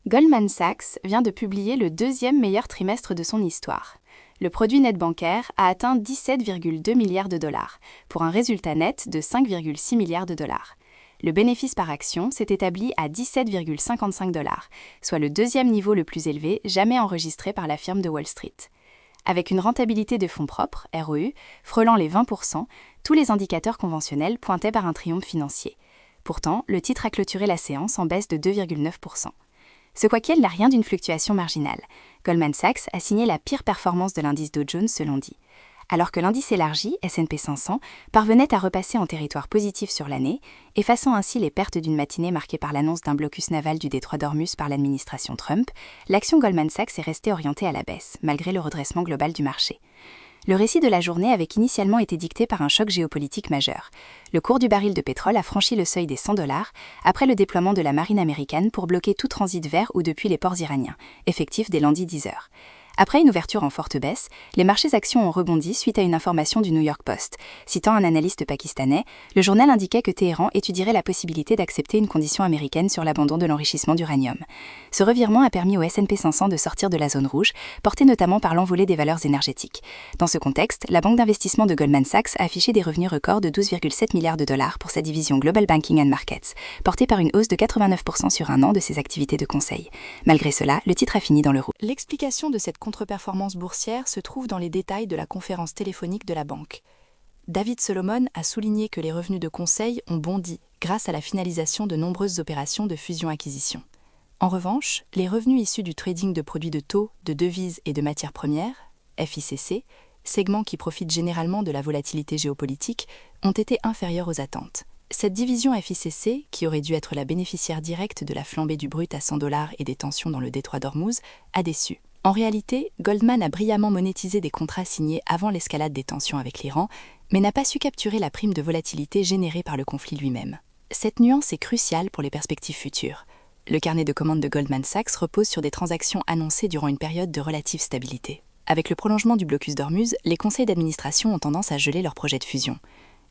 Goldman Sachs vient de publier le deuxième meilleur trimestre de son histoire. Le produit net bancaire a atteint 17,2 milliards de dollars, pour un résultat net de 5,6 milliards de dollars. Le bénéfice par action s'est établi à 17,55 dollars, soit le deuxième niveau le plus élevé jamais enregistré par la firme de Wall Street. Avec une rentabilité de fonds propres, ROE, frôlant les 20%, tous les indicateurs conventionnels pointaient par un triomphe financier. Pourtant, le titre a clôturé la séance en baisse de 2,9%. Ce quoi qu'il n'a rien d'une fluctuation marginale. Goldman Sachs a signé la pire performance de l'indice Dow Jones ce lundi. Alors que l'indice élargi, S&P 500, parvenait à repasser en territoire positif sur l'année, effaçant ainsi les pertes d'une matinée marquée par l'annonce d'un blocus naval du détroit d'Ormuz par l'administration Trump, l'action Goldman Sachs est restée orientée à la baisse, malgré le redressement global du marché. Le récit de la journée avait initialement été dicté par un choc géopolitique majeur. Le cours du baril de pétrole a franchi le seuil des 100 dollars après le déploiement de la marine américaine pour bloquer tout transit vers ou depuis les ports iraniens, effectif dès lundi 10 heures. Après une ouverture en forte baisse, les marchés actions ont rebondi suite à une information du New York Post. Citant un analyste pakistanais, le journal indiquait que Téhéran étudierait la possibilité d'accepter une condition américaine sur l'abandon de l'enrichissement d'uranium. Ce revirement a permis au S&P 500 de sortir de la zone rouge, portée notamment par l'envolée des valeurs énergétiques. Dans ce contexte, la banque d'investissement de Goldman Sachs a affiché des revenus records de 12,7 milliards de dollars pour sa division Global Banking and Markets, portée par une hausse de 89% sur un an de ses activités de conseil. Malgré cela, le titre a fini dans le rouge. L'explication de cette contre-performance boursière se trouve dans les détails de la conférence téléphonique de la banque. David Solomon a souligné que les revenus de conseil ont bondi grâce à la finalisation de nombreuses opérations de fusion-acquisition. En revanche, les revenus issus du trading de produits de taux, de devises et de matières premières, FICC, segment qui profite généralement de la volatilité géopolitique, ont été inférieurs aux attentes. Cette division FICC, qui aurait dû être la bénéficiaire directe de la flambée du brut à 100 dollars et des tensions dans le détroit d'Ormuz, a déçu. En réalité, Goldman a brillamment monétisé des contrats signés avant l'escalade des tensions avec l'Iran, mais n'a pas su capturer la prime de volatilité générée par le conflit lui-même. Cette nuance est cruciale pour les perspectives futures. Le carnet de commandes de Goldman Sachs repose sur des transactions annoncées durant une période de relative stabilité. Avec le prolongement du blocus d'Ormuz, les conseils d'administration ont tendance à geler leurs projets de fusion.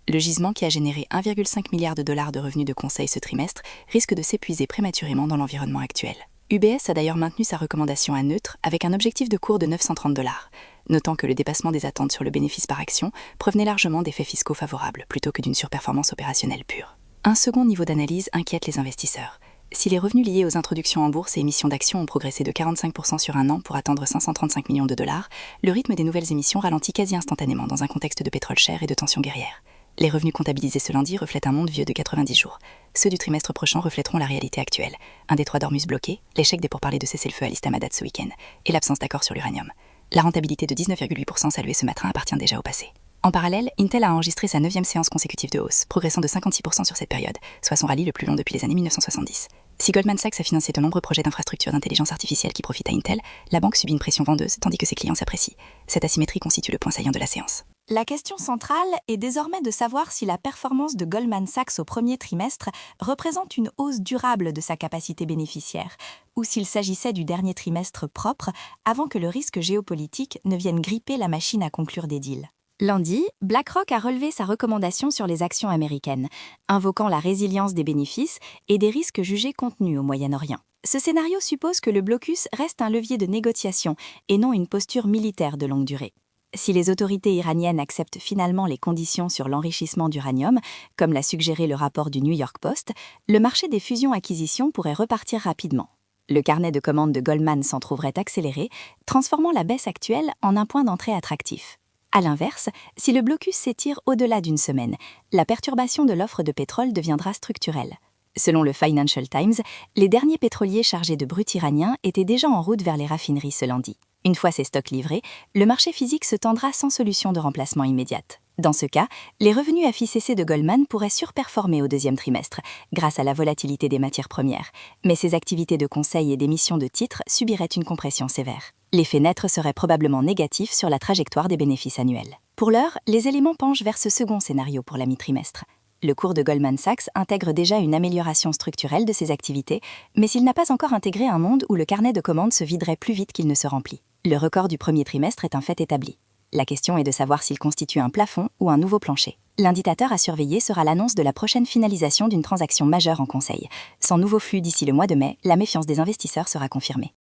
Le gisement qui a généré 1,5 milliard de dollars de revenus de conseil ce trimestre risque de s'épuiser prématurément dans l'environnement actuel. UBS a d'ailleurs maintenu sa recommandation à neutre avec un objectif de cours de 930 dollars, notant que le dépassement des attentes sur le bénéfice par action provenait largement d'effets fiscaux favorables plutôt que d'une surperformance opérationnelle pure. Un second niveau d'analyse inquiète les investisseurs. Si les revenus liés aux introductions en bourse et émissions d'actions ont progressé de 45% sur un an pour atteindre 535 millions de dollars, le rythme des nouvelles émissions ralentit quasi instantanément dans un contexte de pétrole cher et de tensions guerrières. Les revenus comptabilisés ce lundi reflètent un monde vieux de 90 jours. Ceux du trimestre prochain reflèteront la réalité actuelle. Un détroit d'Ormuz bloqué, l'échec des pourparlers de cessez-le-feu à l'Islamabad ce week-end et l'absence d'accord sur l'uranium. La rentabilité de 19,8% saluée ce matin appartient déjà au passé. En parallèle, Intel a enregistré sa 9e séance consécutive de hausse, progressant de 56% sur cette période, soit son rallye le plus long depuis les années 1970. Si Goldman Sachs a financé de nombreux projets d'infrastructures d'intelligence artificielle qui profitent à Intel, la banque subit une pression vendeuse tandis que ses clients s'apprécient. Cette asymétrie constitue le point saillant de la séance. La question centrale est désormais de savoir si la performance de Goldman Sachs au premier trimestre représente une hausse durable de sa capacité bénéficiaire, ou s'il s'agissait du dernier trimestre propre avant que le risque géopolitique ne vienne gripper la machine à conclure des deals. Lundi, BlackRock a relevé sa recommandation sur les actions américaines, invoquant la résilience des bénéfices et des risques jugés contenus au Moyen-Orient. Ce scénario suppose que le blocus reste un levier de négociation et non une posture militaire de longue durée. Si les autorités iraniennes acceptent finalement les conditions sur l'enrichissement d'uranium, comme l'a suggéré le rapport du New York Post, le marché des fusions-acquisitions pourrait repartir rapidement. Le carnet de commandes de Goldman s'en trouverait accéléré, transformant la baisse actuelle en un point d'entrée attractif. A l'inverse, si le blocus s'étire au-delà d'une semaine, la perturbation de l'offre de pétrole deviendra structurelle. Selon le Financial Times, les derniers pétroliers chargés de brut iranien étaient déjà en route vers les raffineries ce lundi. Une fois ces stocks livrés, le marché physique se tendra sans solution de remplacement immédiate. Dans ce cas, les revenus FICC de Goldman pourraient surperformer au deuxième trimestre, grâce à la volatilité des matières premières, mais ses activités de conseil et d'émission de titres subiraient une compression sévère. L'effet net serait probablement négatif sur la trajectoire des bénéfices annuels. Pour l'heure, les éléments penchent vers ce second scénario pour la mi-trimestre. Le cours de Goldman Sachs intègre déjà une amélioration structurelle de ses activités, mais il n'a pas encore intégré un monde où le carnet de commandes se viderait plus vite qu'il ne se remplit. Le record du premier trimestre est un fait établi. La question est de savoir s'il constitue un plafond ou un nouveau plancher. L'indicateur à surveiller sera l'annonce de la prochaine finalisation d'une transaction majeure en conseil. Sans nouveau flux d'ici le mois de mai, la méfiance des investisseurs sera confirmée.